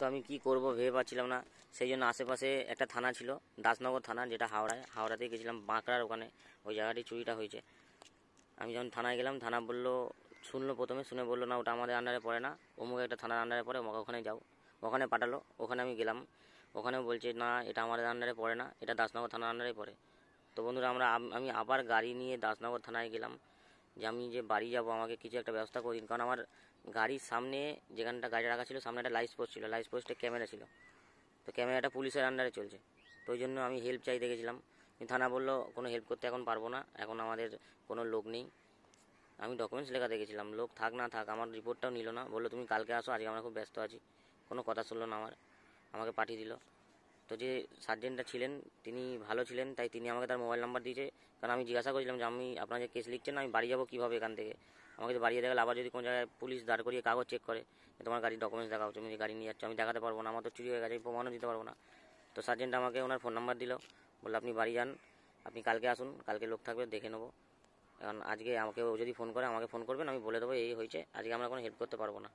তো আমি কি করব ভেবে পাচ্ছিলাম না। সেই জন্য আশেপাশে একটা থানা ছিল, দাসনগর থানা, যেটা হাওড়াতে গেছিলাম, বাঁকড়ার ওখানে ওই জায়গাটি চুরিটা হয়েছে। আমি যখন থানায় গেলাম, থানা বললো, শুনলো, প্রথমে শুনে বললো না ওটা আমাদের আন্ডারে পড়ে না, অমুক একটা থানার আন্ডারে পড়ে, ওখানে যাও। ওখানে পাঠালো, ওখানে আমি গেলাম, ওখানেও বলছে না এটা আমাদের আন্ডারে পড়ে না, এটা দাসনগর থানার আন্ডারে পড়ে। তো বন্ধুরা আমি আবার গাড়ি নিয়ে দাসনগর থানায় গেলাম, যে আমি যে বাড়ি যাব আমাকে কিছু একটা ব্যবস্থা করে দিন, কারণ আমার গাড়ির সামনে যেখানটা গাড়ি রাখা ছিল সামনে একটা লাইট পোস্ট ছিল, লাইট পোস্টে ক্যামেরা ছিল, তো ক্যামেরাটা পুলিশের আন্ডারে চলছে। তো ওই জন্য আমি হেল্প চাইতে গেছিলাম, কিন্তু থানা বললো কোনো হেল্প করতে এখন পারবো না, এখন আমাদের কোনো লোক নেই। আমি ডকুমেন্টস লেখাতে গেছিলাম, লোক থাক না থাক, আমার রিপোর্টটাও নিল না, বললো তুমি কালকে আসো, আজকে আমরা খুব ব্যস্ত আছি। কোনো কথা শুনলো না আমাকে পাঠিয়ে দিল। তো যে সার্জেন্টটা ছিলেন তিনি ভালো ছিলেন, তাই তিনি আমাকে তার মোবাইল নাম্বার দিয়েছে, কারণ আমি জিজ্ঞাসা করেছিলাম যে আমি আপনার যে কেস লিখছেন আমি বাড়ি যাবো কীভাবে এখান থেকে, আমাকে তো বাড়িয়ে দেখালে আবার যদি কোনো জায়গায় পুলিশ দাঁড় করিয়ে কাগজ চেক করে যে তোমার গাড়ির ডকুমেন্টস দেখাও, তুমি যে গাড়ি নিয়ে যাচ্ছ, আমি দেখাতে পারবো না, আমার তো চুরি হয়ে গেছে, আমি প্রমাণও দিতে পারবো না। তো সার্জেন্ট আমাকে ওনার ফোন নাম্বার দিল, বললো আপনি বাড়ি যান, আপনি কালকে আসুন, কালকে লোক থাকবে দেখে নেবো। এখন আজকে আমাকে ও যদি ফোন করে আমাকে ফোন করবেন, আমি বলে দেবো এই হয়েছে, আজকে আমরা কোনো হেল্প করতে পারবো না।